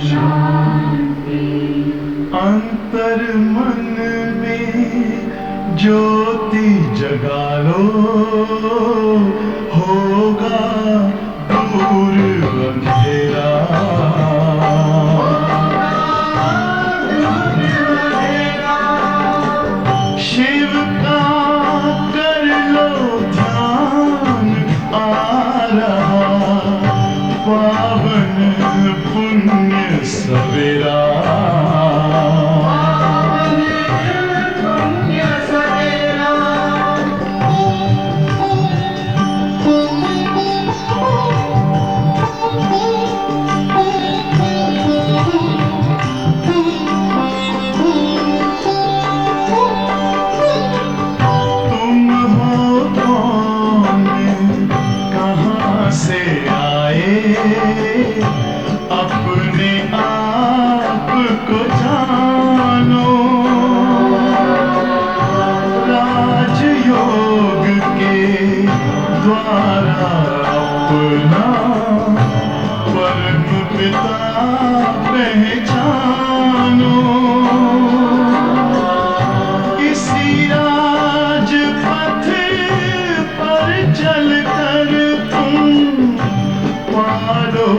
शांति अंतर मन में ज्योति जगा लो, होगा दूर अंधेरा। शिव का कर लो ध्यान, आ रहा पावन पुण्य सवेरा। तुम हो कौन, कहाँ से आए, अपने आप को जानो। राजयोग के द्वारा अपना परम पिता पहचानो। इसी राजपथ पर चलकर तुम पालो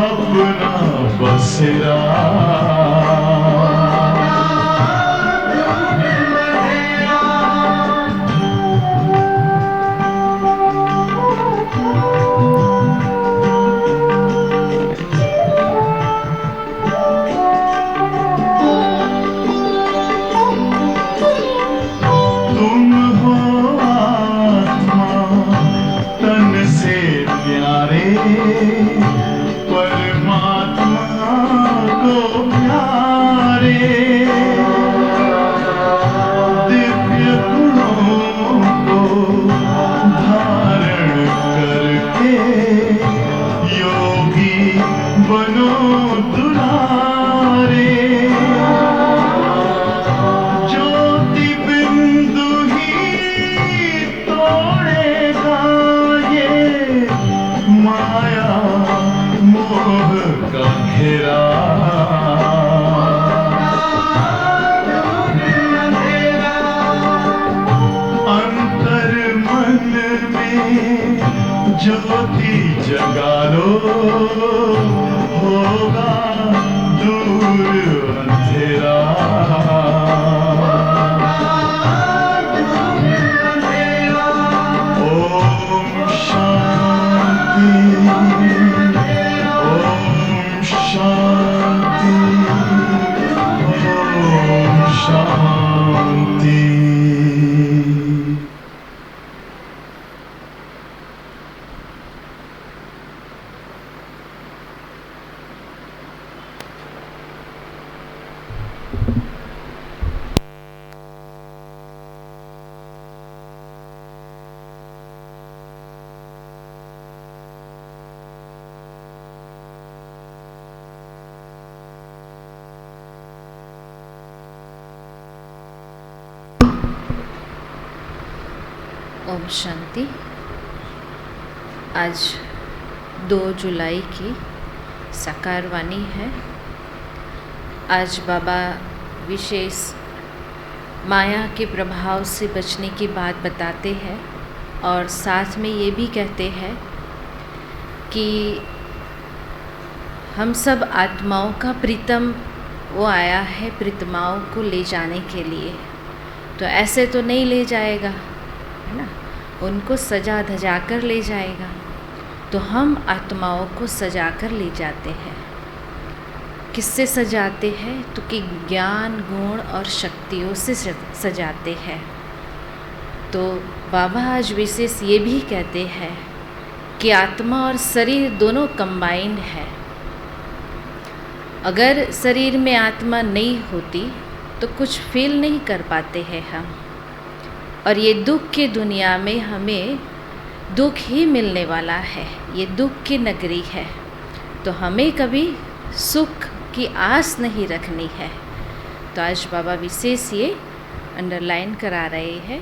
अपना बसेरा। तुम हो आत्मा तन से प्यारे, परमात्मा को प्यारे। दिव्य गुणों को धारण करके योगी बनो दुलारे। ज्योति बिंदु ही तोड़ेगा ये माया मोह का घेरा। अंतर मन में ज्योति जगा लो, होगा दूर अंधेरा। ओम शांति, ओम शांति, ओम शांति। ओम शांति। आज 2 जुलाई की साकार वाणी है। आज बाबा विशेष माया के प्रभाव से बचने की बात बताते हैं और साथ में ये भी कहते हैं कि हम सब आत्माओं का प्रीतम वो आया है प्रीतमाओं को ले जाने के लिए। तो ऐसे तो नहीं ले जाएगा, है ना, उनको सजा धजा कर ले जाएगा। तो हम आत्माओं को सजा कर ले जाते हैं। किससे सजाते हैं? तो कि ज्ञान गुण और शक्तियों से सजाते हैं। तो बाबा आज विशेष ये भी कहते हैं कि आत्मा और शरीर दोनों कंबाइंड है। अगर शरीर में आत्मा नहीं होती तो कुछ फील नहीं कर पाते हैं हम। और ये दुख की दुनिया में हमें दुख ही मिलने वाला है, ये दुख की नगरी है। तो हमें कभी सुख की आस नहीं रखनी है। तो आज बाबा विशेष ये अंडरलाइन करा रहे हैं।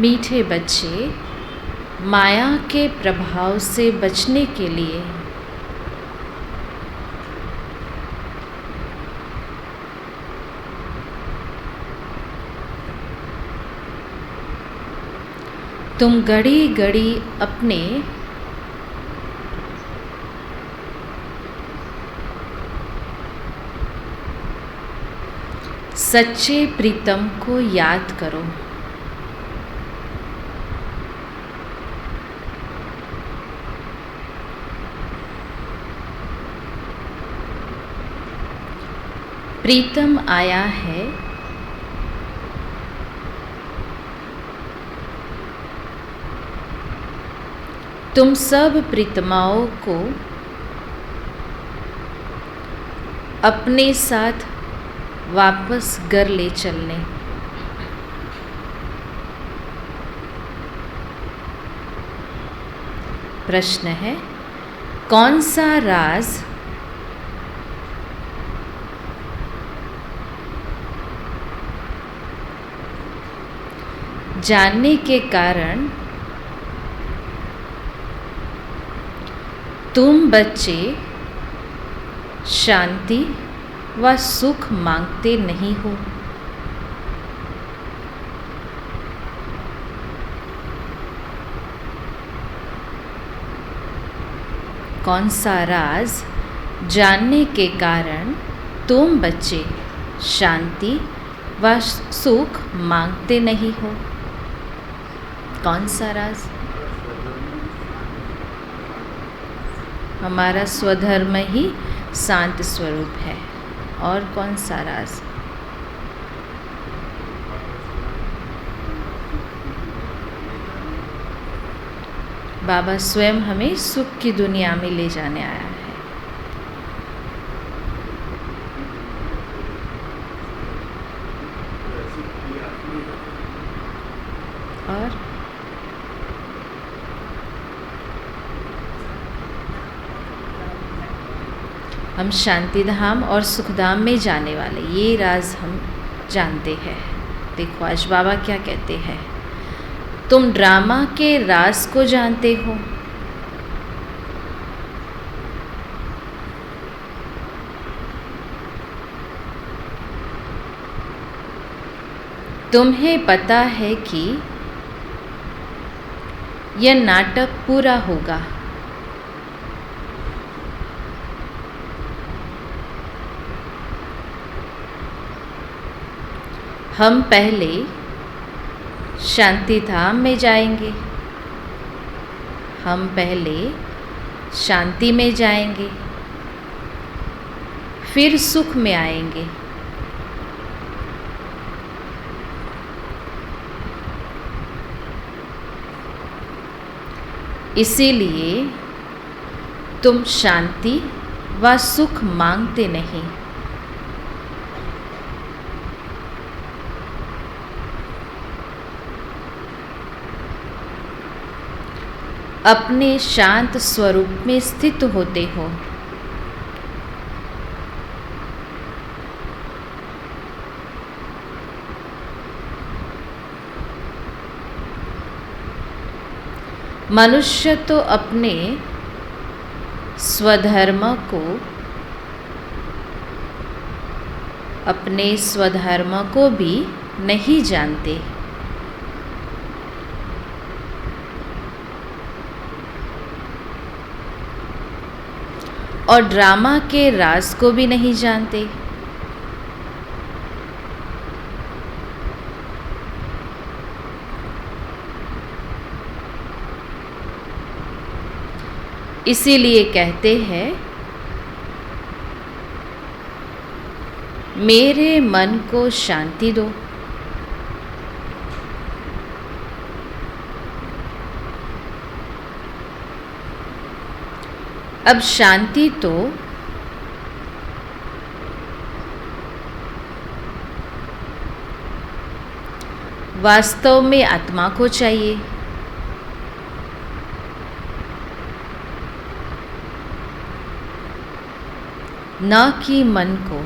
मीठे बच्चे माया के प्रभाव से बचने के लिए तुम घड़ी घड़ी अपने सच्चे प्रीतम को याद करो। प्रीतम आया है तुम सब प्रीतमाओं को अपने साथ वापस घर ले चलने। प्रश्न है, कौन सा राज जानने के कारण तुम बच्चे शांति व सुख मांगते नहीं हो? कौन सा राज जानने के कारण तुम बच्चे शांति व सुख मांगते नहीं हो? कौन सा राज? हमारा स्वधर्म ही शांत स्वरूप है। और कौन सा राज? बाबा स्वयं हमें सुख की दुनिया में ले जाने आया है। और हम शांति धाम और सुखधाम में जाने वाले, ये राज हम जानते हैं। देखो आज बाबा क्या कहते हैं, तुम ड्रामा के राज को जानते हो। तुम्हें पता है कि यह नाटक पूरा होगा। हम पहले शांति धाम में जाएंगे, हम पहले शांति में जाएंगे, फिर सुख में आएंगे। इसीलिए तुम शांति व सुख मांगते नहीं। अपने शांत स्वरूप में स्थित होते हो। मनुष्य तो अपने स्वधर्म को भी नहीं जानते। और ड्रामा के राज को भी नहीं जानते। इसीलिए कहते हैं, मेरे मन को शांति दो। अब शांति तो वास्तव में आत्मा को चाहिए, न कि मन को।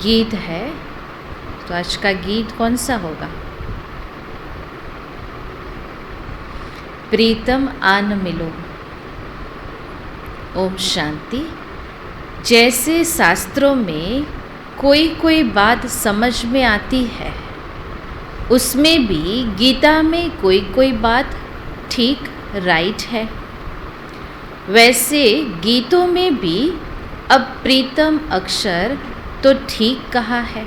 गीत है, तो आज का गीत कौन सा होगा? प्रीतम आन मिलो। ओम शांति। जैसे शास्त्रों में कोई कोई बात समझ में आती है, उसमें भी गीता में कोई कोई बात ठीक राइट है। वैसे गीतों में भी अब प्रीतम अक्षर तो ठीक कहा है,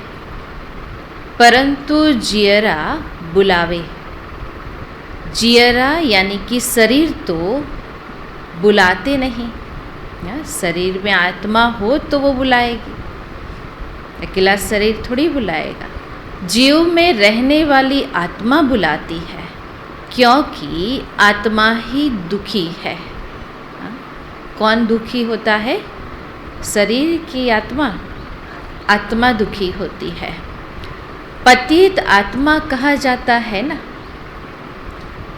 परंतु जियरा बुलावे। जियरा यानी कि शरीर तो बुलाते नहीं। शरीर में आत्मा हो तो वो बुलाएगी, अकेला शरीर थोड़ी बुलाएगा। जीव में रहने वाली आत्मा बुलाती है, क्योंकि आत्मा ही दुखी है। कौन दुखी होता है? शरीर की आत्मा? आत्मा दुखी होती है। पतित आत्मा कहा जाता है ना,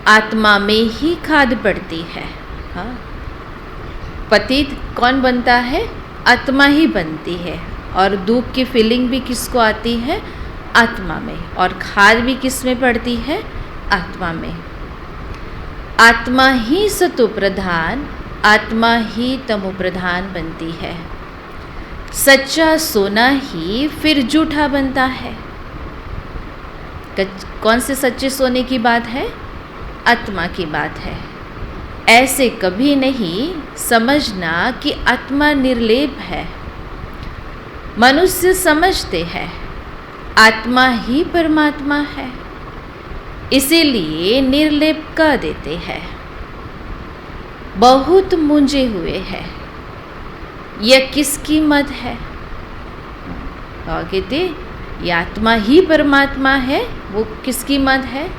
आत्मा में ही खाद पड़ती है। हाँ, पतित कौन बनता है? आत्मा ही बनती है। और दुख की फीलिंग भी किसको आती है? आत्मा में। और खाद भी किस में पड़ती है? आत्मा में। आत्मा ही सतो प्रधान, आत्मा ही तमो प्रधान बनती है। सच्चा सोना ही फिर झूठा बनता है। कौन से सच्चे सोने की बात है? आत्मा की बात है। ऐसे कभी नहीं समझना कि आत्मा निर्लेप है। मनुष्य समझते हैं आत्मा ही परमात्मा है, इसीलिए निर्लेप कह देते हैं। बहुत मूंझे हुए हैं, यह किसकी मत है? और कहते ये आत्मा ही परमात्मा है, वो किसकी मत है?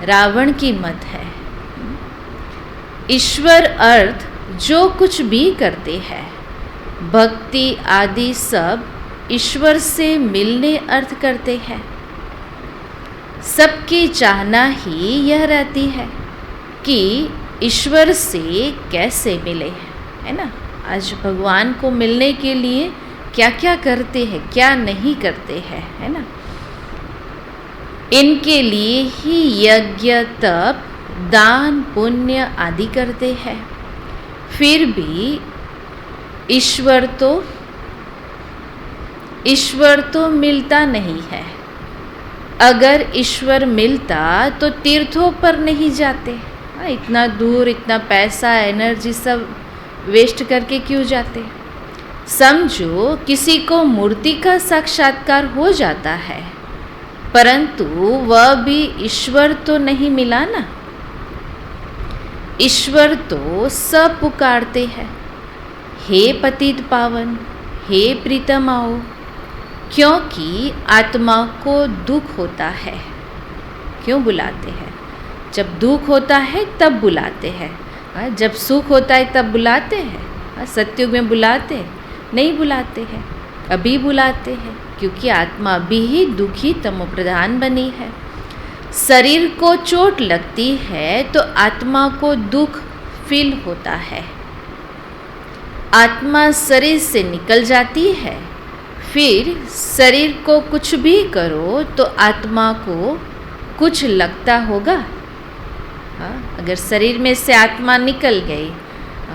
रावण की मत है। ईश्वर अर्थ जो कुछ भी करते हैं, भक्ति आदि सब ईश्वर से मिलने अर्थ करते हैं। सबकी चाहना ही यह रहती है कि ईश्वर से कैसे मिले, है ना। आज भगवान को मिलने के लिए क्या क्या करते हैं, क्या नहीं करते हैं, है ना। इनके लिए ही यज्ञ तप दान पुण्य आदि करते हैं। फिर भी ईश्वर तो मिलता नहीं है। अगर ईश्वर मिलता तो तीर्थों पर नहीं जाते। इतना दूर इतना पैसा एनर्जी सब वेस्ट करके क्यों जाते? समझो किसी को मूर्ति का साक्षात्कार हो जाता है, परंतु वह भी ईश्वर तो नहीं मिला ना। ईश्वर तो सब पुकारते हैं, हे पतित पावन, हे प्रीतम आओ, क्योंकि आत्मा को दुख होता है। क्यों बुलाते हैं? जब दुख होता है तब बुलाते हैं। जब सुख होता है तब बुलाते हैं? सत्युग में बुलाते नहीं, बुलाते हैं। अभी बुलाते हैं क्योंकि आत्मा भी ही दुखी तमो प्रधान बनी है। शरीर को चोट लगती है तो आत्मा को दुख फील होता है। आत्मा शरीर से निकल जाती है, फिर शरीर को कुछ भी करो तो आत्मा को कुछ लगता होगा। अगर शरीर में से आत्मा निकल गई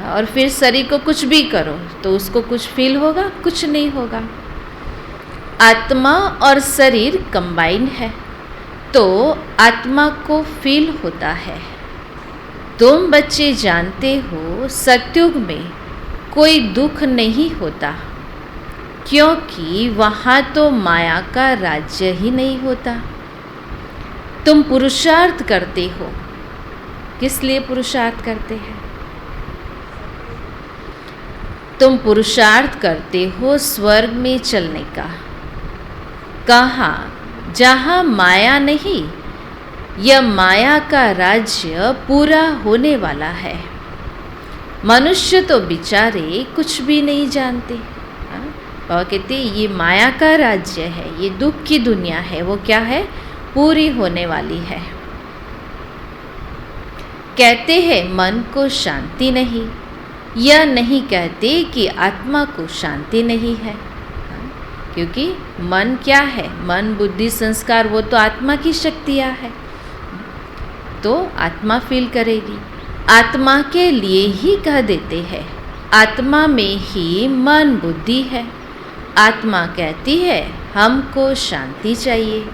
और फिर शरीर को कुछ भी करो तो उसको कुछ फील होगा? कुछ नहीं होगा। आत्मा और शरीर कंबाइंड है तो आत्मा को फील होता है। तुम बच्चे जानते हो सतयुग में कोई दुख नहीं होता, क्योंकि वहाँ तो माया का राज्य ही नहीं होता। तुम पुरुषार्थ करते हो, किस लिए पुरुषार्थ करते हैं? तुम पुरुषार्थ करते हो स्वर्ग में चलने का। कहाँ? जहाँ माया नहीं, यह माया का राज्य पूरा होने वाला है। मनुष्य तो बेचारे कुछ भी नहीं जानते। और कहते ये माया का राज्य है, ये दुख की दुनिया है, वो क्या है? पूरी होने वाली है। कहते हैं मन को शांति नहीं, यह नहीं कहते कि आत्मा को शांति नहीं है। क्योंकि मन क्या है, मन बुद्धि संस्कार वो तो आत्मा की शक्तियाँ है, तो आत्मा फील करेगी। आत्मा के लिए ही कह देते हैं, आत्मा में ही मन बुद्धि है। आत्मा कहती है हमको शांति चाहिए,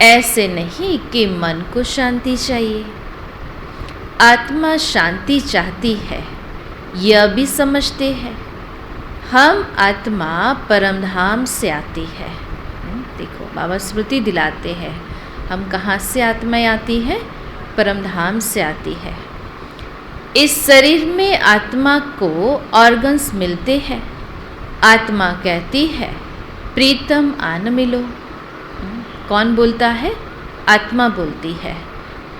ऐसे नहीं कि मन को शांति चाहिए। आत्मा शांति चाहती है, यह भी समझते हैं। हम आत्मा परमधाम से आती है। देखो बाबा स्मृति दिलाते हैं, हम कहाँ से आत्मा आती है, परमधाम से आती है। इस शरीर में आत्मा को ऑर्गन्स मिलते हैं। आत्मा कहती है प्रीतम आन मिलो। कौन बोलता है, आत्मा बोलती है।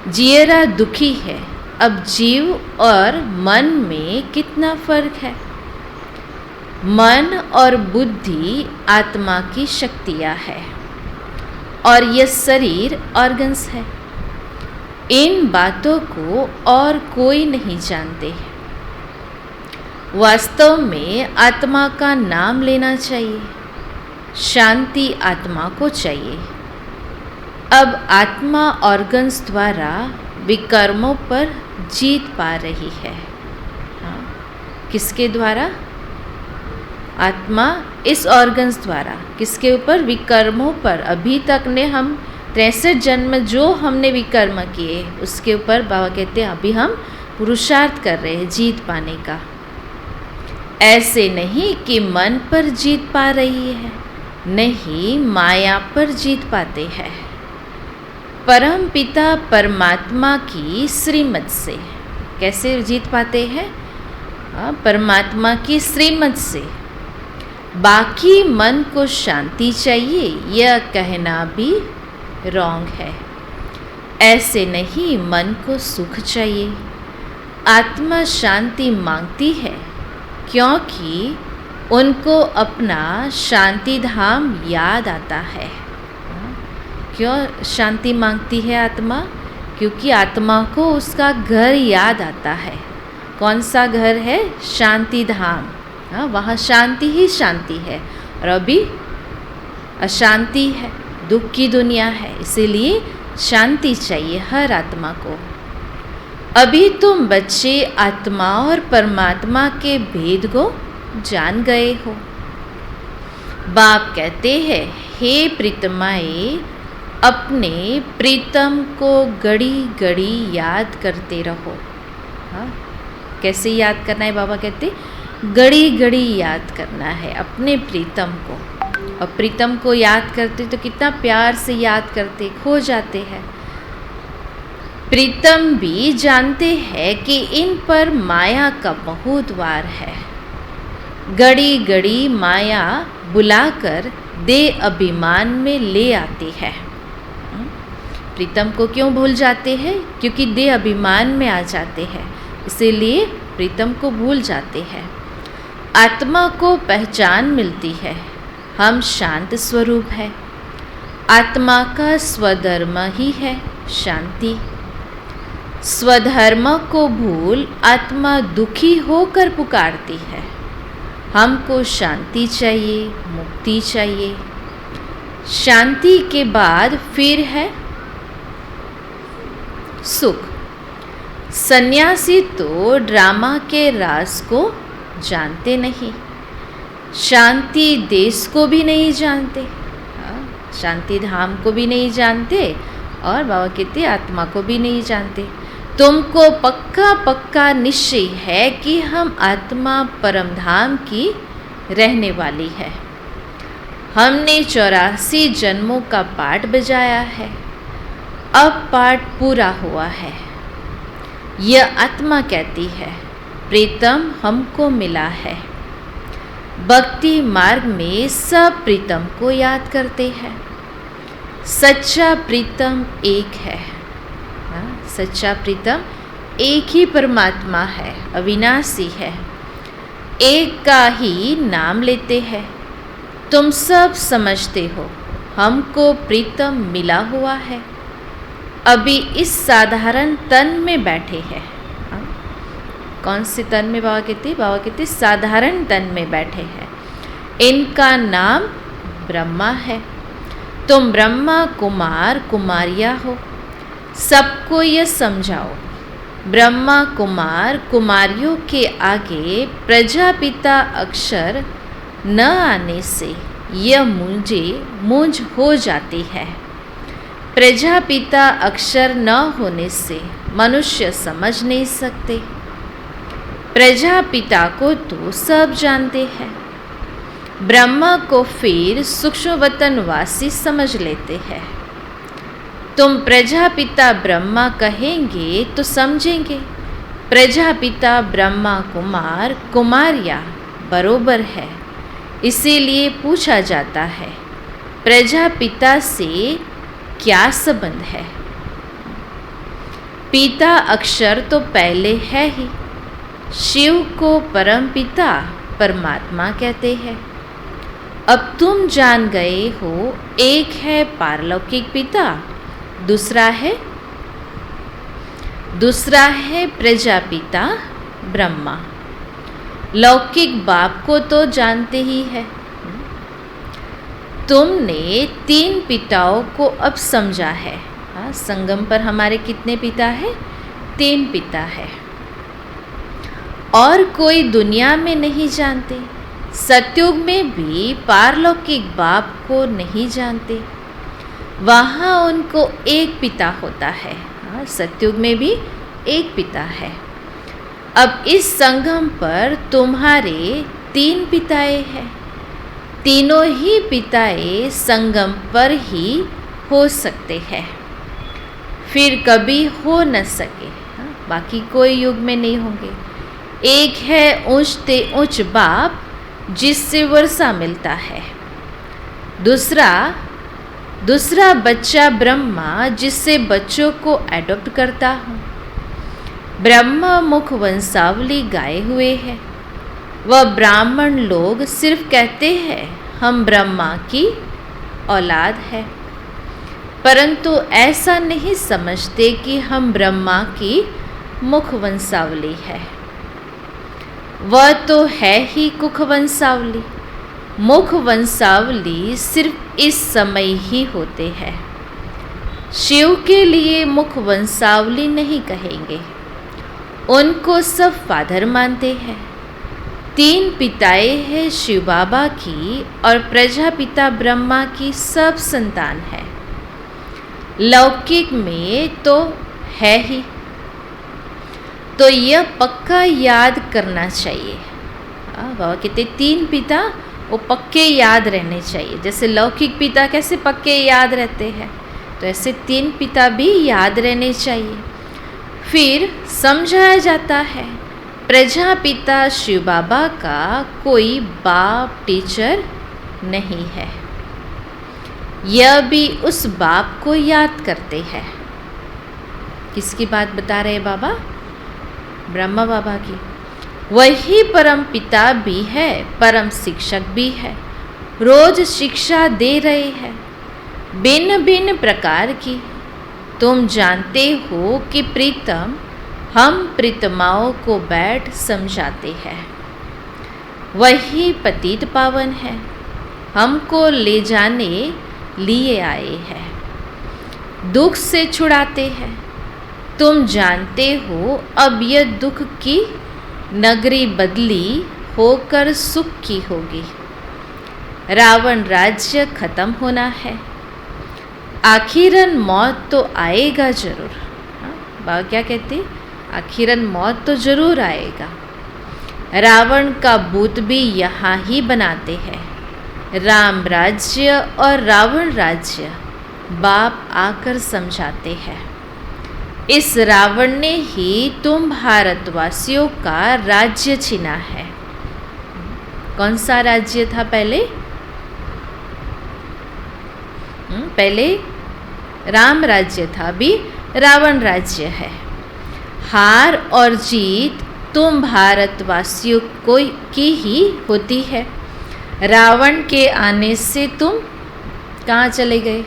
जियरा दुखी है। अब जीव और मन में कितना फर्क है। मन और बुद्धि आत्मा की शक्तियाँ है और यह शरीर ऑर्गन्स है। इन बातों को और कोई नहीं जानते। वास्तव में आत्मा का नाम लेना चाहिए, शांति आत्मा को चाहिए। अब आत्मा ऑर्गन्स द्वारा विकर्मों पर जीत पा रही है। हाँ, किसके द्वारा, आत्मा इस ऑर्गन्स द्वारा किसके ऊपर, विकर्मों पर। अभी तक ने हम 63 जन्म जो हमने विकर्म किए उसके ऊपर बाबा कहते हैं अभी हम पुरुषार्थ कर रहे हैं जीत पाने का। ऐसे नहीं कि मन पर जीत पा रही है, नहीं माया पर जीत पाते हैं। परम पिता परमात्मा की श्रीमत से कैसे जीत पाते हैं, परमात्मा की श्रीमत से। बाकी मन को शांति चाहिए यह कहना भी रॉन्ग है। ऐसे नहीं, मन को सुख चाहिए। आत्मा शांति मांगती है क्योंकि उनको अपना शांति धाम याद आता है। क्यों शांति मांगती है आत्मा, क्योंकि आत्मा को उसका घर याद आता है। कौन सा घर है, शांति धाम। वहाँ शांति ही शांति है और अभी अशांति है, दुख की दुनिया है, इसीलिए शांति चाहिए हर आत्मा को। अभी तुम बच्चे आत्मा और परमात्मा के भेद को जान गए हो। बाप कहते हैं हे प्रीतमाए, अपने प्रीतम को घड़ी घड़ी याद करते रहो। हाँ, कैसे याद करना है, बाबा कहते घड़ी घड़ी याद करना है अपने प्रीतम को। और प्रीतम को याद करते तो कितना प्यार से याद करते, खो जाते हैं। प्रीतम भी जानते हैं कि इन पर माया का बहुत वार है। घड़ी घड़ी माया बुलाकर दे अभिमान में ले आती है। प्रीतम को क्यों भूल जाते हैं, क्योंकि दे अभिमान में आ जाते हैं, इसीलिए प्रीतम को भूल जाते हैं। आत्मा को पहचान मिलती है, हम शांत स्वरूप है। आत्मा का स्वधर्म ही है शांति। स्वधर्म को भूल आत्मा दुखी होकर पुकारती है, हमको शांति चाहिए, मुक्ति चाहिए। शांति के बाद फिर है सुख। सन्यासी तो ड्रामा के राज को जानते नहीं, शांति देश को भी नहीं जानते, शांति धाम को भी नहीं जानते और बाबा कहते आत्मा को भी नहीं जानते। तुमको पक्का पक्का निश्चय है कि हम आत्मा परमधाम की रहने वाली है। हमने 84 जन्मों का पाठ बजाया है, अब पाठ पूरा हुआ है। यह आत्मा कहती है प्रीतम हमको मिला है। भक्ति मार्ग में सब प्रीतम को याद करते हैं। सच्चा प्रीतम एक है। सच्चा प्रीतम एक ही परमात्मा है, अविनाशी है। एक का ही नाम लेते हैं। तुम सब समझते हो हमको प्रीतम मिला हुआ है। अभी इस साधारण तन में बैठे हैं। कौन से तन में, बाबा कहते साधारण तन में बैठे हैं। इनका नाम ब्रह्मा है। तुम ब्रह्मा कुमार कुमारियाँ हो। सबको यह समझाओ, ब्रह्मा कुमार कुमारियों के आगे प्रजापिता अक्षर न आने से यह मूंझ हो जाती है। प्रजापिता अक्षर न होने से मनुष्य समझ नहीं सकते। प्रजापिता को तो सब जानते हैं, ब्रह्मा को फिर सूक्ष्मवतनवासी समझ लेते हैं। तुम प्रजापिता ब्रह्मा कहेंगे तो समझेंगे प्रजापिता ब्रह्मा कुमार कुमारियाँ बरोबर है। इसीलिए पूछा जाता है, प्रजापिता से क्या संबंध है? पिता अक्षर तो पहले है ही। शिव को परम पिता परमात्मा कहते हैं। अब तुम जान गए हो, एक है पारलौकिक पिता, दूसरा है प्रजापिता ब्रह्मा। लौकिक बाप को तो जानते ही है। तुमने 3 पिताओं को अब समझा है। हाँ, संगम पर हमारे कितने पिता हैं? 3 पिता है। और कोई दुनिया में नहीं जानते। सतयुग में भी पारलौकिक बाप को नहीं जानते। वहाँ उनको एक पिता होता है। हाँ, सतयुग में भी एक पिता है। अब इस संगम पर तुम्हारे 3 पिताएं हैं। तीनों ही पिताएं संगम पर ही हो सकते हैं, फिर कभी हो न सके। हाँ, बाकी कोई युग में नहीं होंगे। एक है ऊंच ते ऊंच बाप जिससे वर्षा मिलता है। दूसरा बच्चा ब्रह्मा जिससे बच्चों को एडॉप्ट करता हूँ। ब्रह्मा मुख वंशावली गाए हुए है। वह ब्राह्मण लोग सिर्फ कहते हैं हम ब्रह्मा की औलाद है, परंतु ऐसा नहीं समझते कि हम ब्रह्मा की मुख वंशावली है। वह तो है ही कुख वंशावली। मुख वंशावली सिर्फ इस समय ही होते हैं। शिव के लिए मुख वंशावली नहीं कहेंगे, उनको सब फादर मानते हैं। 3 पिताएं हैं शिव बाबा की और प्रजापिता ब्रह्मा की सब संतान है। लौकिक में तो है ही, तो यह पक्का याद करना चाहिए। बाबा कहते 3 पिता वो पक्के याद रहने चाहिए। जैसे लौकिक पिता कैसे पक्के याद रहते हैं, तो ऐसे 3 पिता भी याद रहने चाहिए। फिर समझाया जाता है प्रजापिता शिव बाबा का कोई बाप टीचर नहीं है। यह भी उस बाप को याद करते हैं। किसकी बात बता रहे बाबा? ब्रह्मा बाबा की। वही परम पिता भी है, परम शिक्षक भी है। रोज शिक्षा दे रहे हैं भिन्न भिन्न प्रकार की। तुम जानते हो कि प्रीतम हम प्रीतमाओं को बैठ समझाते हैं। वही पतित पावन है, हमको ले जाने लिए आए हैं, दुख से छुड़ाते हैं। तुम जानते हो अब यह दुख की नगरी बदली होकर सुख की होगी। रावण राज्य खत्म होना है, आखिरन मौत तो आएगा जरूर। हाँ, बाबा क्या कहते? आखिरन मौत तो जरूर आएगा। रावण का भूत भी यहाँ ही बनाते हैं। राम राज्य और रावण राज्य बाप आकर समझाते हैं। इस रावण ने ही तुम भारतवासियों का राज्य छीना है। कौन सा राज्य था पहले? पहले राम राज्य था, अभी रावण राज्य है। हार और जीत तुम भारतवासियों को की ही होती है। रावण के आने से तुम कहाँ चले गए?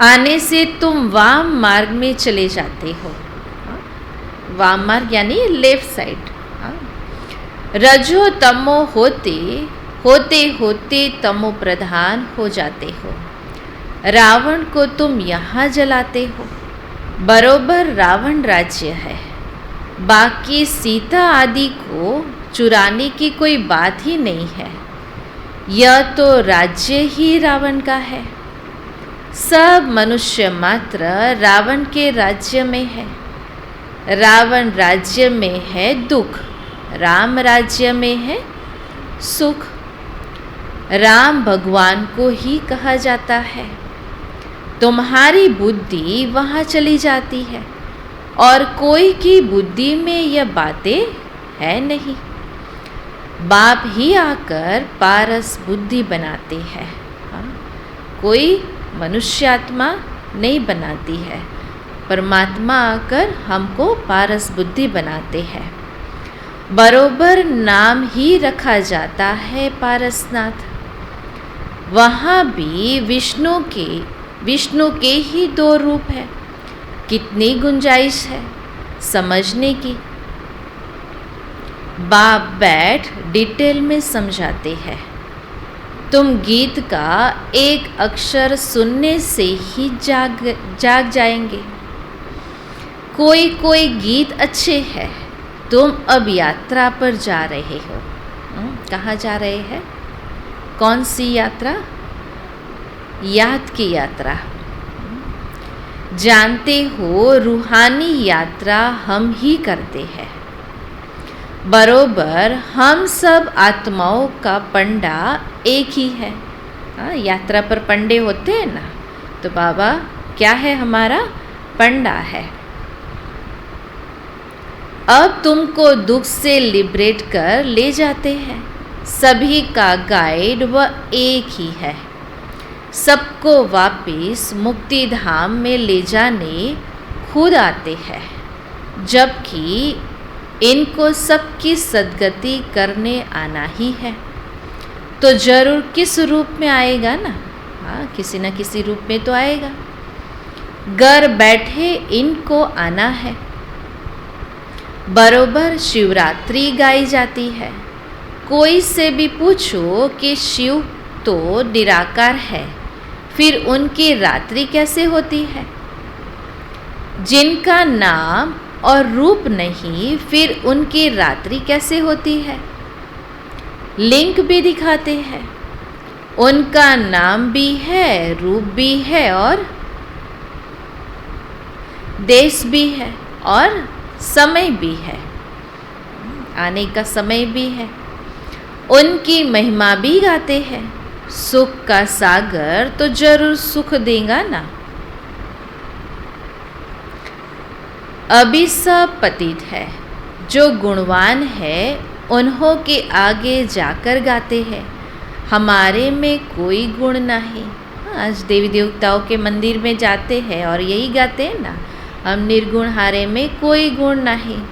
आने से तुम वाम मार्ग में चले जाते हो। वाम मार्ग यानी लेफ्ट साइड। रजो तमो होते होते होते तमो प्रधान हो जाते हो। रावण को तुम यहाँ जलाते हो, बरोबर रावण राज्य है, बाकी सीता आदि को चुराने की कोई बात ही नहीं है। यह तो राज्य ही रावण का है। सब मनुष्य मात्र रावण के राज्य में है। रावण राज्य में है दुख, राम राज्य में है सुख। राम भगवान को ही कहा जाता है। तुम्हारी बुद्धि वहाँ चली जाती है और कोई की बुद्धि में यह बातें है नहीं। बाप ही आकर पारस बुद्धि बनाते हैं, हाँ? कोई मनुष्यात्मा नहीं बनाती है, परमात्मा आकर हमको पारस बुद्धि बनाते हैं। बरोबर नाम ही रखा जाता है पारसनाथ। वहाँ भी विष्णु के ही 2 रूप है। कितनी गुंजाइश है समझने की। बाप बैठ डिटेल में समझाते हैं। तुम गीत का एक अक्षर सुनने से ही जाग जाएंगे। कोई गीत अच्छे हैं। तुम अब यात्रा पर जा रहे हो। कहाँ जा रहे हैं? कौन सी यात्रा? याद की यात्रा। जानते हो रूहानी यात्रा हम ही करते हैं। बरोबर हम सब आत्माओं का पंडा एक ही है। यात्रा पर पंडे होते हैं ना, तो बाबा क्या है? हमारा पंडा है। अब तुमको दुख से लिबरेट कर ले जाते हैं। सभी का गाइड वह एक ही है। सबको वापिस मुक्ति धाम में ले जाने खुद आते हैं, जबकि इनको सबकी सद्गति करने आना ही है। तो जरूर किस रूप में आएगा ना? हाँ, किसी न किसी रूप में तो आएगा। घर बैठे इनको आना है। बरोबर शिवरात्रि गाई जाती है। कोई से भी पूछो कि शिव तो निराकार है, फिर उनकी रात्रि कैसे होती है? जिनका नाम और रूप नहीं, फिर उनकी रात्रि कैसे होती है? लिंक भी दिखाते हैं। उनका नाम भी है, रूप भी है और देश भी है और समय भी है, आने का समय भी है। उनकी महिमा भी गाते हैं। सुख का सागर तो जरूर सुख देगा ना। अभी सब पतित है। जो गुणवान है उन्हों के आगे जाकर गाते हैं, हमारे में कोई गुण नहीं। आज देवी देवताओं के मंदिर में जाते हैं और यही गाते हैं ना, हम निर्गुण हारे में कोई गुण नहीं।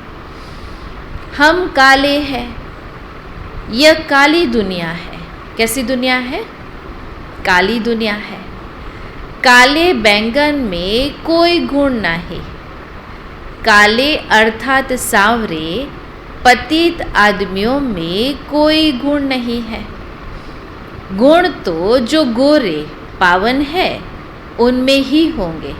हम काले हैं। यह काली दुनिया है। कैसी दुनिया है? काली दुनिया है। काले बैंगन में कोई गुण नहीं। काले अर्थात सांवरे पतित आदमियों में कोई गुण नहीं है। गुण तो जो गोरे पावन है उनमें ही होंगे।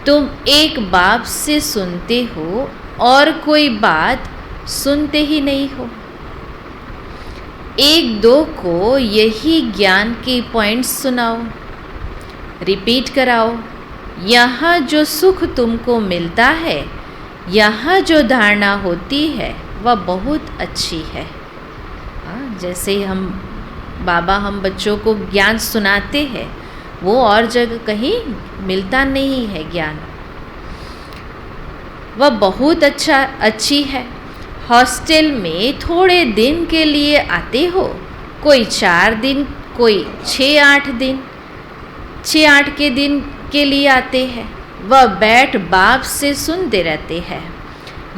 तुम एक बाप से सुनते हो और कोई बात सुनते ही नहीं हो। एक दो को यही ज्ञान के पॉइंट्स सुनाओ, रिपीट कराओ। यहाँ जो सुख तुमको मिलता है, यहाँ जो धारणा होती है वह बहुत अच्छी है। जैसे हम बच्चों को ज्ञान सुनाते हैं, वो और जगह कहीं मिलता नहीं है ज्ञान। वह बहुत अच्छी है। हॉस्टल में थोड़े दिन के लिए आते हो, कोई 4 दिन, कोई 6-8 दिन, 6-8 के दिन के लिए आते हैं। वह बैठ बाप से सुनते रहते हैं।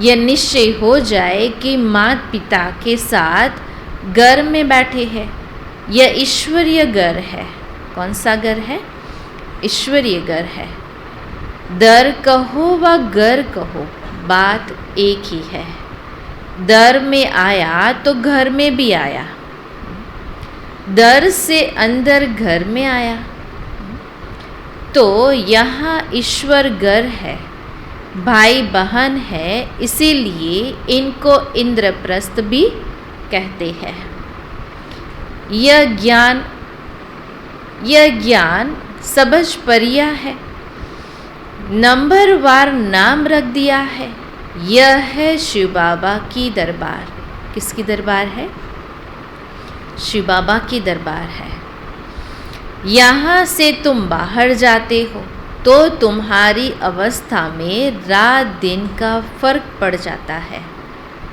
यह निश्चय हो जाए कि माता पिता के साथ घर में बैठे हैं। यह ईश्वरीय घर है। कौन सा घर है? ईश्वरीय घर है। दर कहो व घर कहो, बात एक ही है। दर में आया तो घर में भी आया। दर से अंदर घर में आया। तो यहाँ ईश्वर घर है, भाई बहन है, इसीलिए इनको इंद्रप्रस्थ भी कहते हैं। यह ज्ञान सबज परिया है, नंबरवार नाम रख दिया है। यह है शिव बाबा की दरबार। किसकी दरबार है? शिव बाबा की दरबार है। यहाँ से तुम बाहर जाते हो तो तुम्हारी अवस्था में रात दिन का फर्क पड़ जाता है।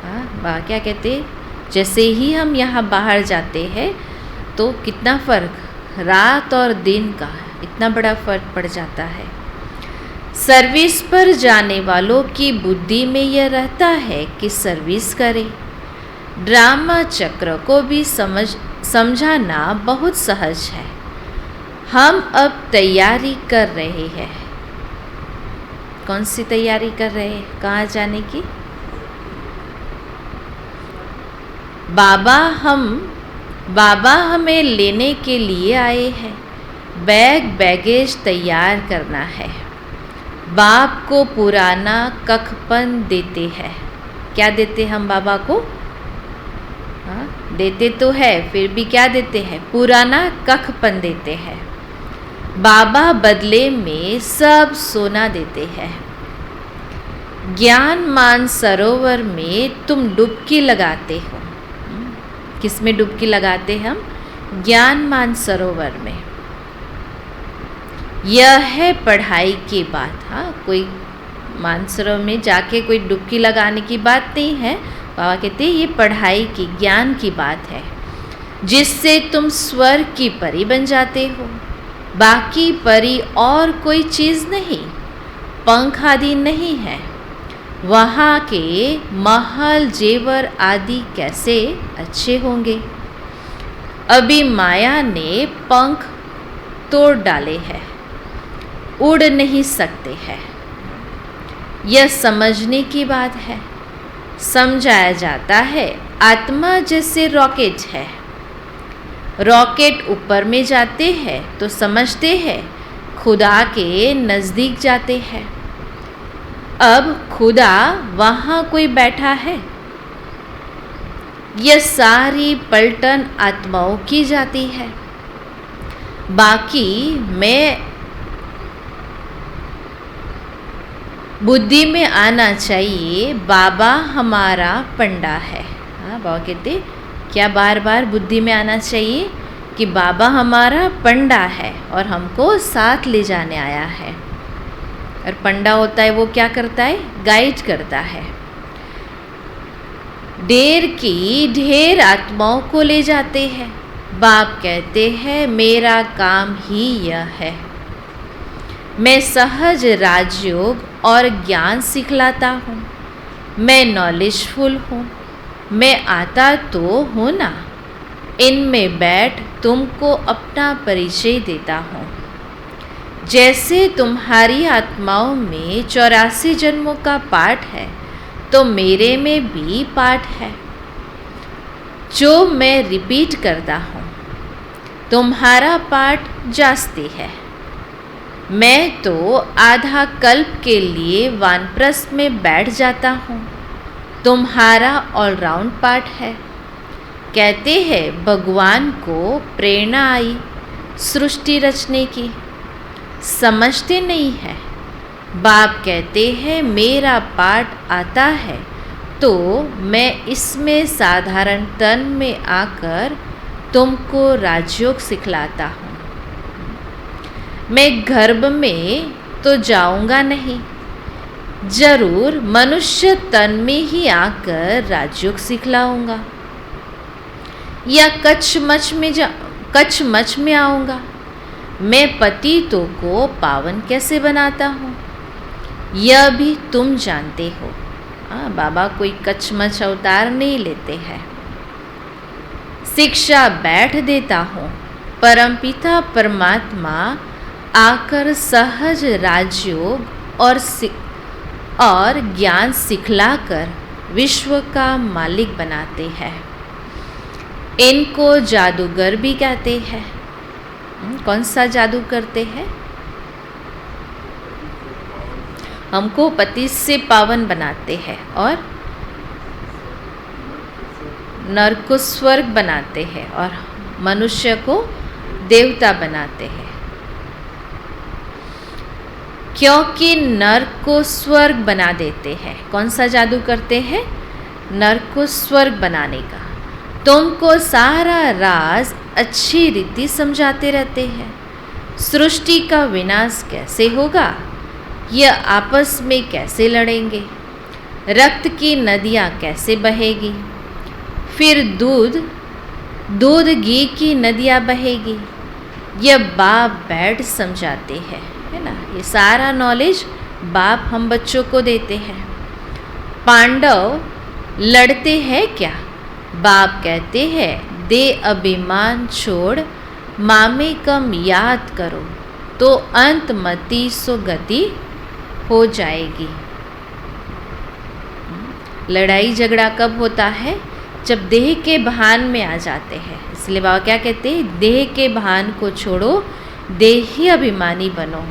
बाबा क्या कहते? जैसे ही हम यहाँ बाहर जाते हैं तो कितना फ़र्क, रात और दिन का इतना बड़ा फ़र्क पड़ जाता है। सर्विस पर जाने वालों की बुद्धि में यह रहता है कि सर्विस करें। ड्रामा चक्र को भी समझाना बहुत सहज है। हम अब तैयारी कर रहे हैं। कौन सी तैयारी कर रहे हैं? कहाँ जाने की? बाबा हमें लेने के लिए आए हैं। बैगेज तैयार करना है। बाप को पुराना कखपन देते हैं। क्या देते हम बाबा को? देते तो है, फिर भी क्या देते हैं? पुराना कखपन देते हैं। बाबा बदले में सब सोना देते हैं। ज्ञान मान सरोवर में तुम डुबकी लगाते हो। किस में डुबकी लगाते हैं हम? ज्ञान मान सरोवर में। यह है पढ़ाई की बात। कोई मानसरोवर में जाके कोई डुबकी लगाने की बात नहीं है। बाबा कहते हैं ये पढ़ाई की, ज्ञान की बात है, जिससे तुम स्वर्ग की परी बन जाते हो। बाकी परी और कोई चीज़ नहीं, पंख आदि नहीं है। वहाँ के महल जेवर आदि कैसे अच्छे होंगे। अभी माया ने पंख तोड़ डाले हैं, उड़ नहीं सकते हैं। यह समझने की बात है। समझाया जाता है आत्मा जैसे रॉकेट है। रॉकेट ऊपर में जाते हैं तो समझते हैं खुदा के नज़दीक जाते हैं। अब खुदा वहाँ कोई बैठा है? यह सारी पलटन आत्माओं की जाती है। बाकी मैं बुद्धि में आना चाहिए बाबा हमारा पंडा है। बाबा कहते क्या बार बार बुद्धि में आना चाहिए कि बाबा हमारा पंडा है और हमको साथ ले जाने आया है। और पंडा होता है वो क्या करता है? गाइड करता है। ढेर आत्माओं को ले जाते हैं। बाप कहते हैं मेरा काम ही यह है। मैं सहज राजयोग और ज्ञान सिखलाता हूँ। मैं नॉलेजफुल हूँ। मैं आता तो हूँ ना। इनमें बैठ तुमको अपना परिचय देता हूँ। जैसे तुम्हारी आत्माओं में 84 जन्मों का पाठ है तो मेरे में भी पाठ है, जो मैं रिपीट करता हूँ। तुम्हारा पाठ जास्ती है। मैं तो आधा कल्प के लिए वानप्रस्थ में बैठ जाता हूँ। तुम्हारा ऑलराउंड पाठ है। कहते हैं भगवान को प्रेरणा आई सृष्टि रचने की, समझते नहीं है। बाप कहते हैं मेरा पाठ आता है तो मैं इसमें साधारण तन में आकर तुमको राजयोग सिखलाता हूँ। मैं गर्भ में तो जाऊंगा नहीं, जरूर मनुष्य तन में ही आकर राजयोग सिखलाऊंगा, या कच्छ मच में आऊँगा। मैं पतितों को पावन कैसे बनाता हूँ यह भी तुम जानते हो। बाबा कोई कच्छ अवतार नहीं लेते हैं। शिक्षा बैठ देता हूँ। परमपिता परमात्मा आकर सहज राजयोग और ज्ञान सिखलाकर विश्व का मालिक बनाते हैं। इनको जादूगर भी कहते हैं। कौन सा जादू करते हैं? हमको पति से पावन बनाते हैं और नर को स्वर्ग बनाते हैं और मनुष्य को देवता बनाते हैं। क्योंकि नर को स्वर्ग बना देते हैं। कौन सा जादू करते हैं? नर को स्वर्ग बनाने का। तुमको सारा राज अच्छी रीति समझाते रहते हैं। सृष्टि का विनाश कैसे होगा, यह आपस में कैसे लड़ेंगे, रक्त की नदियाँ कैसे बहेगी, फिर दूध घी की नदियाँ बहेगी, यह बाप बैठ समझाते हैं, है ना। ये सारा नॉलेज बाप हम बच्चों को देते हैं। पांडव लड़ते हैं क्या? बाप कहते हैं दे अभिमान छोड़ मामेकम याद करो तो अंत मति सो गति हो जाएगी। लड़ाई झगड़ा कब होता है? जब देह के भान में आ जाते हैं। इसलिए बाबा क्या कहते हैं? देह के भान को छोड़ो, देही अभिमानी बनो।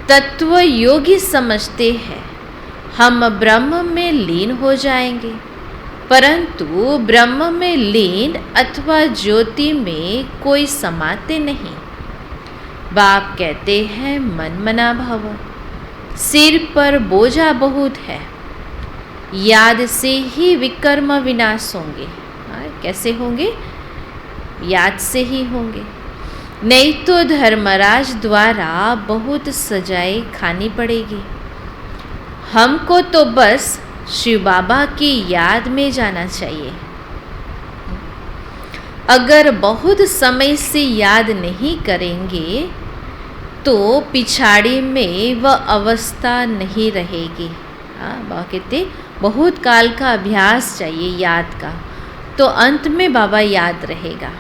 तत्व योगी समझते हैं हम ब्रह्म में लीन हो जाएंगे, परंतु ब्रह्म में लीन अथवा ज्योति में कोई समाते नहीं। बाप कहते हैं मन मना भव, सिर पर बोझा बहुत है, याद से ही विकर्म विनाश होंगे। कैसे होंगे? याद से ही होंगे, नहीं तो धर्मराज द्वारा बहुत सजाएं खानी पड़ेगी। हमको तो बस शिव बाबा की याद में जाना चाहिए। अगर बहुत समय से याद नहीं करेंगे तो पिछाड़ी में वह अवस्था नहीं रहेगी। बाबा कहते बहुत काल का अभ्यास चाहिए याद का, तो अंत में बाबा याद रहेगा।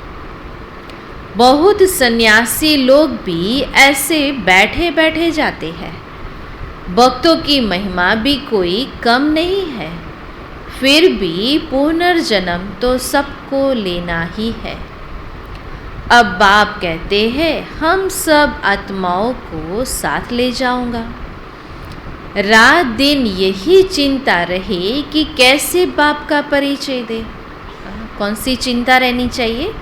बहुत सन्यासी लोग भी ऐसे बैठे बैठे जाते हैं। भक्तों की महिमा भी कोई कम नहीं है, फिर भी पुनर्जन्म तो सबको लेना ही है। अब बाप कहते हैं हम सब आत्माओं को साथ ले जाऊंगा। रात दिन यही चिंता रहे कि कैसे बाप का परिचय दे। कौन सी चिंता रहनी चाहिए?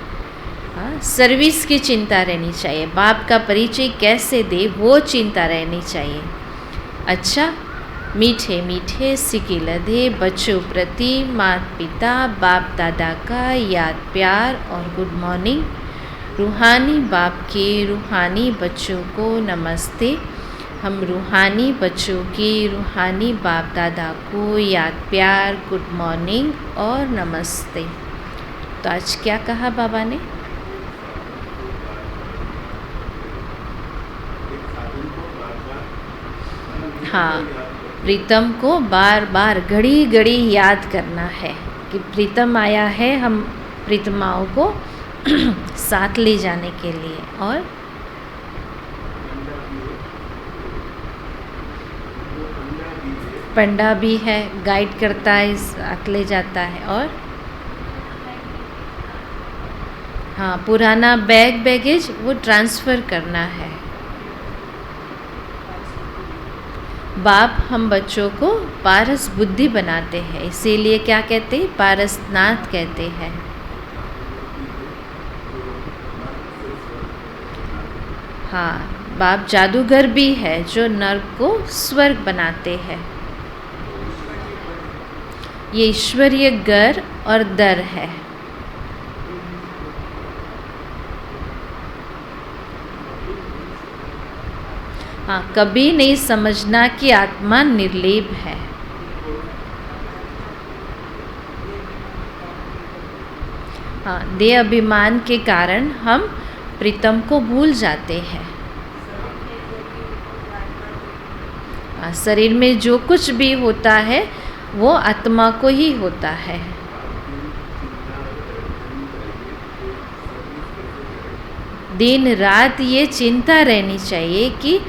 सर्विस की चिंता रहनी चाहिए। बाप का परिचय कैसे दे वो चिंता रहनी चाहिए। अच्छा, मीठे मीठे सिकिलधे बच्चों प्रति माता पिता बाप दादा का याद प्यार और गुड मॉर्निंग। रूहानी बाप के रूहानी बच्चों को नमस्ते। हम रूहानी बच्चों की रूहानी बाप दादा को याद प्यार गुड मॉर्निंग और नमस्ते। तो आज क्या कहा बाबा ने? हाँ, प्रीतम को बार बार घड़ी घड़ी याद करना है कि प्रीतम आया है हम प्रीतमाओं को साथ ले जाने के लिए। और पंडा भी है, गाइड करता है, साथ ले जाता है। और हाँ, पुराना बैगेज वो ट्रांसफ़र करना है। बाप हम बच्चों को पारस बुद्धि बनाते हैं, इसीलिए क्या कहते हैं? पारसनाथ कहते हैं। हाँ, बाप जादूगर भी है जो नर को स्वर्ग बनाते हैं। ये ईश्वरीय गर और दर है। हाँ, कभी नहीं समझना कि आत्मा निर्लेप है। हाँ, देह अभिमान के कारण हम प्रीतम को भूल जाते हैं। हाँ, शरीर में जो कुछ भी होता है वो आत्मा को ही होता है। दिन रात ये चिंता रहनी चाहिए कि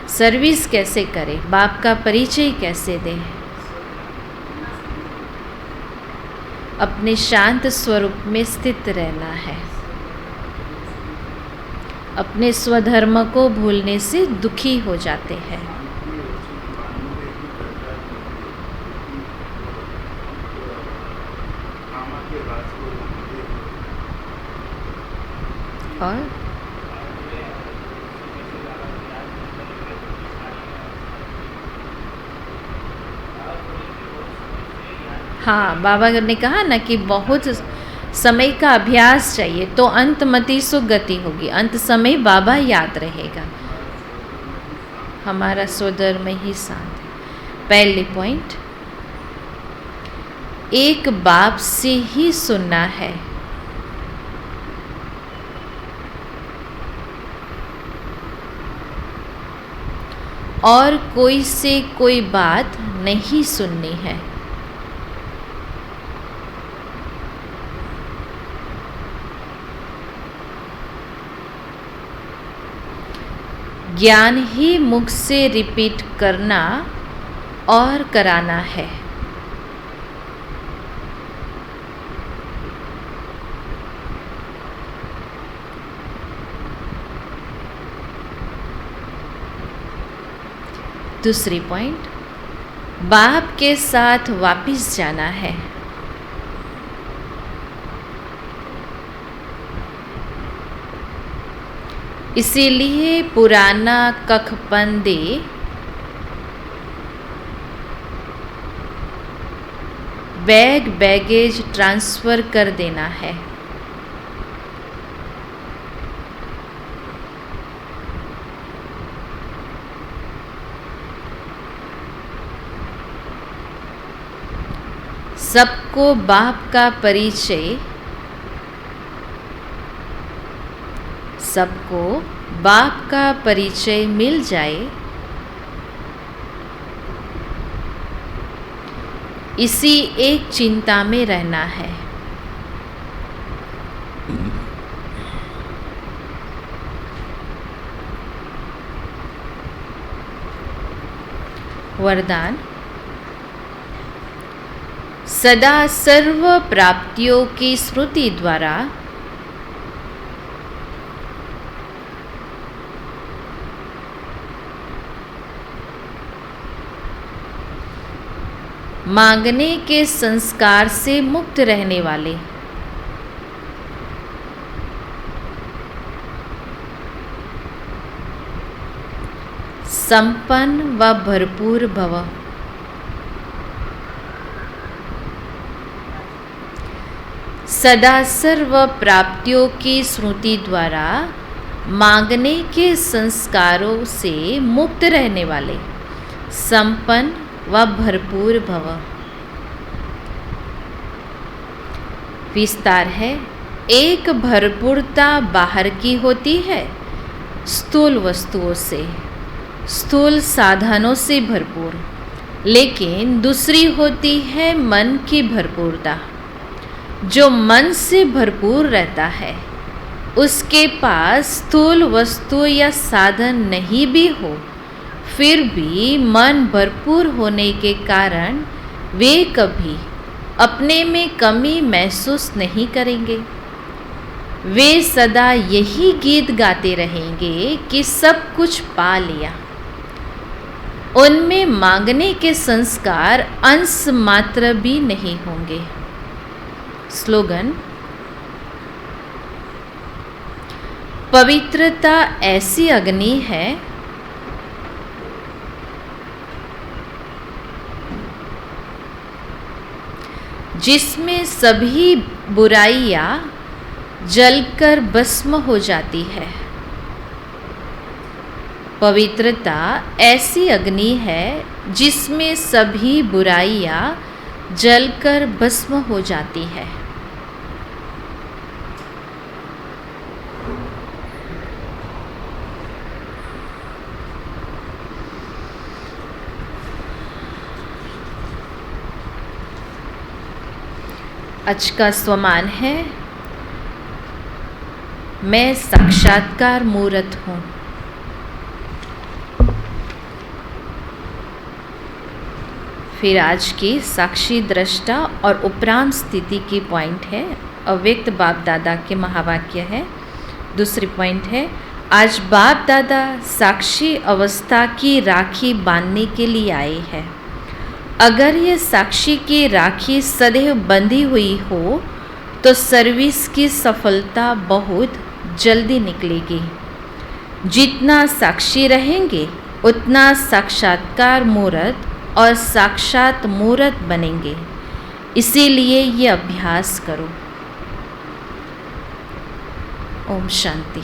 सर्विस कैसे करें, बाप का परिचय कैसे दें। अपने शांत स्वरूप में स्थित रहना है। अपने स्वधर्म को भूलने से दुखी हो जाते हैं। और हाँ, बाबा ने कहा ना कि बहुत समय का अभ्यास चाहिए तो अंतमति सुगति होगी। अंत समय बाबा याद रहेगा। हमारा स्वधर्म ही शांत है। पहले पॉइंट, एक बाप से ही सुनना है। और कोई से कोई बात नहीं सुननी है। ज्ञान ही मुख से रिपीट करना और कराना है। दूसरी पॉइंट, बाप के साथ वापिस जाना है। इसीलिए पुराना कखपन दे बैगेज ट्रांसफ़र कर देना है। सबको बाप का परिचय, सबको बाप का परिचय मिल जाए, इसी एक चिंता में रहना है। वरदान, सदा सर्व प्राप्तियों की स्मृति द्वारा मांगने के संस्कार से मुक्त रहने वाले, संपन्न व भरपूर भव। सदा सर्व प्राप्तियों की स्मृति द्वारा मांगने के संस्कारों से मुक्त रहने वाले, संपन्न व भरपूर भव। विस्तार है, एक भरपूरता बाहर की होती है, स्थूल वस्तुओं से, स्थूल साधनों से भरपूर, लेकिन दूसरी होती है मन की भरपूरता। जो मन से भरपूर रहता है, उसके पास स्थूल वस्तु या साधन नहीं भी हो, फिर भी मन भरपूर होने के कारण वे कभी अपने में कमी महसूस नहीं करेंगे। वे सदा यही गीत गाते रहेंगे कि सब कुछ पा लिया। उनमें मांगने के संस्कार अंश मात्र भी नहीं होंगे। स्लोगन, पवित्रता ऐसी अग्नि है जिसमें सभी बुराइयां जलकर भस्म हो जाती है। पवित्रता ऐसी अग्नि है जिसमें सभी बुराइयां जलकर भस्म हो जाती है। आज का स्वमान है, मैं साक्षात्कार मूर्त हूँ। फिर आज की साक्षी दृष्टा और उपरांत स्थिति की पॉइंट है, अव्यक्त बाप दादा के महावाक्य है। दूसरी पॉइंट है, आज बाप दादा साक्षी अवस्था की राखी बांधने के लिए आए हैं। अगर ये साक्षी की राखी सदैव बंधी हुई हो तो सर्विस की सफलता बहुत जल्दी निकलेगी। जितना साक्षी रहेंगे उतना साक्षात्कार मूर्त और साक्षात मूर्त बनेंगे। इसीलिए ये अभ्यास करो। ओम शांति।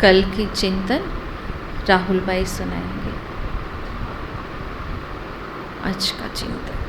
कल की चिंतन राहुल भाई सुनाएंगे। आज का चिंतन।